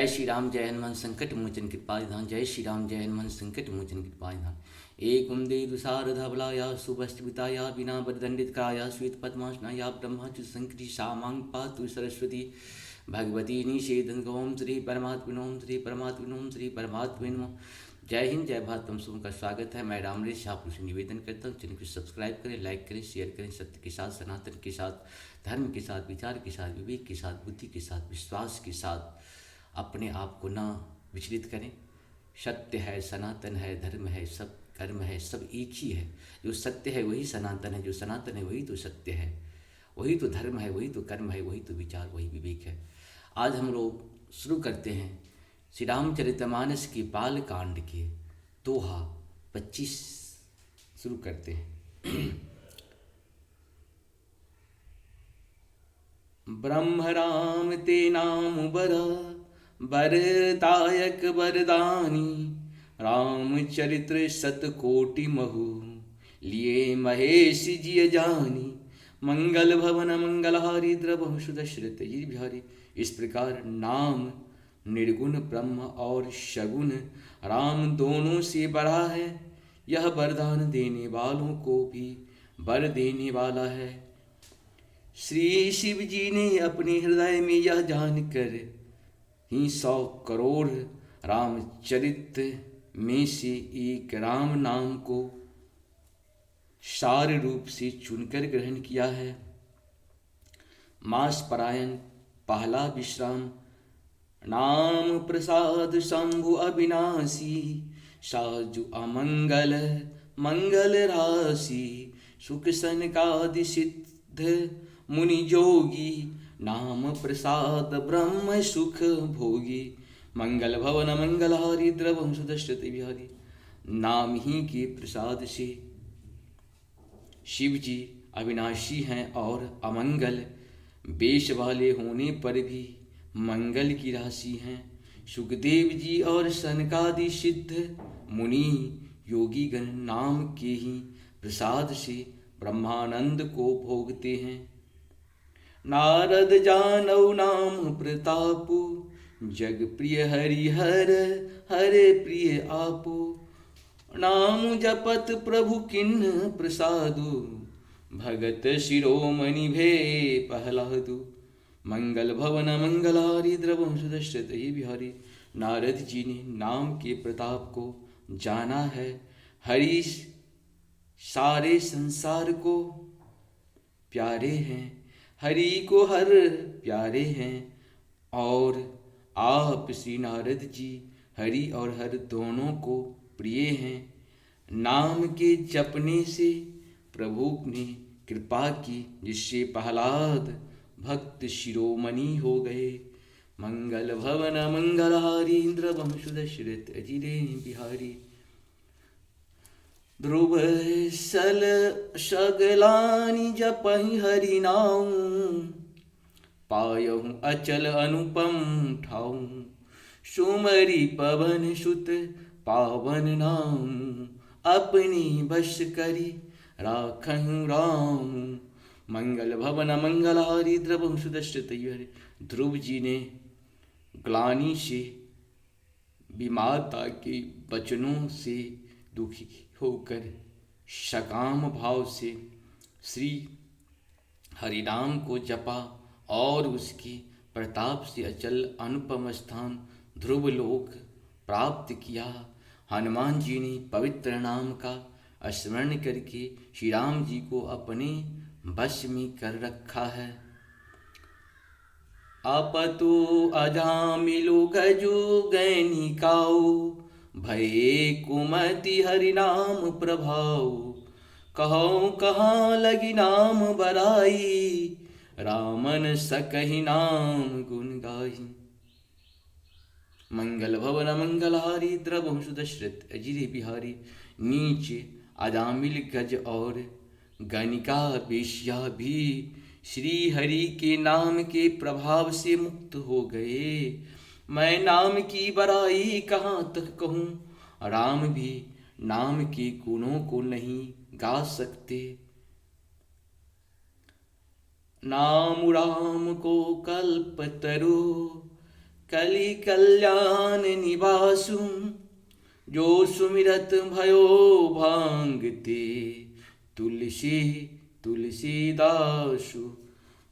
जय श्री राम जय हनुमान संकट मोचन कृपा निधान। जय श्री राम जय हनुमान संकट मोचन कृपा निधान। एक उमदे दुसार धवलाया सुभस्विताया बिना बरदंडित काया श्वेत पद्मासनाया ब्रह्माच्युत संकृति सामांग पातु सरस्वती भगवती निषेधन ओम श्री परमात्मनोम श्री परमात्मनोम श्री परमात्मनोम। जय हिंद जय भारत। तुम सबका स्वागत है। मैं रामरेश शाह से निवेदन करता हूँ, चैनल को सब्सक्राइब करें, लाइक करें, शेयर करें। सत्य के साथ, सनातन के साथ, धर्म के साथ, विचार के साथ, विवेक के साथ, बुद्धि के साथ, विश्वास के साथ अपने आप को ना विचलित करें। सत्य है, सनातन है, धर्म है, सब कर्म है, सब एक ही है। जो सत्य है वही सनातन है, जो सनातन है वही तो सत्य है, वही तो धर्म है, वही तो कर्म है, वही तो विचार, वही विवेक है। आज हम लोग शुरू करते हैं श्री रामचरितमानस के बाल कांड के दोहा 25 शुरू करते हैं। ब्रह्म राम ते नाम बरा बरदायक बरदानी रामचरित्र सतकोटि महु लिए महेश जिय जानी मंगल भवन मंगलहारी द्रवहु सुदशरथ जी बिहारी। इस प्रकार नाम निर्गुण ब्रह्म और सगुण राम दोनों से बड़ा है। यह वरदान देने वालों को भी वर देने वाला है। श्री शिव जी ने अपने हृदय में यह जानकर ही 100 करोड़ रामचरित में से एक राम नाम को सार रूप से चुनकर ग्रहण किया है। मास परायण पहला विश्राम नाम प्रसाद शंभु अविनाशी साजु अमंगल मंगल राशि सुख सनकादि सिद्ध मुनि जोगी नाम प्रसाद ब्रह्म सुख भोगी मंगल भवन मंगलहारी द्रवम सुदशरथ बिहारी। नाम ही के प्रसाद से शिव जी अविनाशी हैं और अमंगल वेश वाले होने पर भी मंगल की राशि हैं। सुखदेव जी और सनकादि सिद्ध मुनि योगी गण नाम के ही प्रसाद से ब्रह्मानंद को भोगते हैं। नारद जानौ नाम प्रतापु जग प्रिय हरिहर हरे प्रिय आपो नाम जपत प्रभु किन्न प्रसादु भगत शिरोमणि भे पहलादु मंगल भवन मंगलारी द्रवम सुदशरथ ही बिहारी। नारद जी ने नाम के प्रताप को जाना है। हरि सारे संसार को प्यारे हैं, हरि को हर प्यारे हैं और आप श्री नारद जी हरि और हर दोनों को प्रिय हैं। नाम के जपने से प्रभु ने कृपा की, जिससे प्रहलाद भक्त शिरोमणि हो गए। मंगल भवन मंगलहारी द्रवम सुदशरथ अजिरे बिहारी। ध्रुव सल सगलानि जपहि हरि नाम पायहु अचल अनुपम ठाऊ सुमरि पवन सुत पावन नाम अपनी बस करी राखहु राम। मंगल भवन मंगलहारी द्रवम सुदशरथ हरि। ध्रुव जी ने ग्लानि से विमाता के वचनों से दुखी होकर सकाम भाव से श्री हरिनाम को जपा और उसके प्रताप से अचल अनुपम स्थान ध्रुव लोक प्राप्त किया। हनुमान जी ने पवित्र नाम का स्मरण करके श्री राम जी को अपने वश में कर रखा है। आपतु अजामिलु गजु गैनिकाऊ भये कुमति हरि नाम प्रभाऊ कहो कहाँ लगी नाम बराई रामन सकहि नाम गुण गाई। मंगल भवन मंगलहारी द्रवम सुदशरथ अजिरे बिहारी। नीचे अजामिल गज और गणिका वेश्या भी श्री हरि के नाम के प्रभाव से मुक्त हो गए। मैं नाम की बड़ाई कहाँ तक कहूँ, राम भी नाम के गुणों को नहीं गा सकते। नाम राम को कल्पतरु कलि कल्याण निवासु, जो सुमिरत भयो भांगते, तुलसी तुलसीदासु।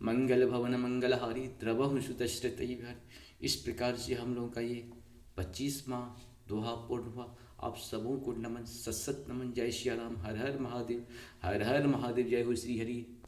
मंगल भवन मंगलहारी द्रवहु सुतश्रुतैः। इस प्रकार से हम लोगों का ये 25वां दोहा पूर्ण हुआ। आप सबों को नमन, सत सत नमन। जय श्री राम। हर हर महादेव, हर हर महादेव। जय हो श्री हरि।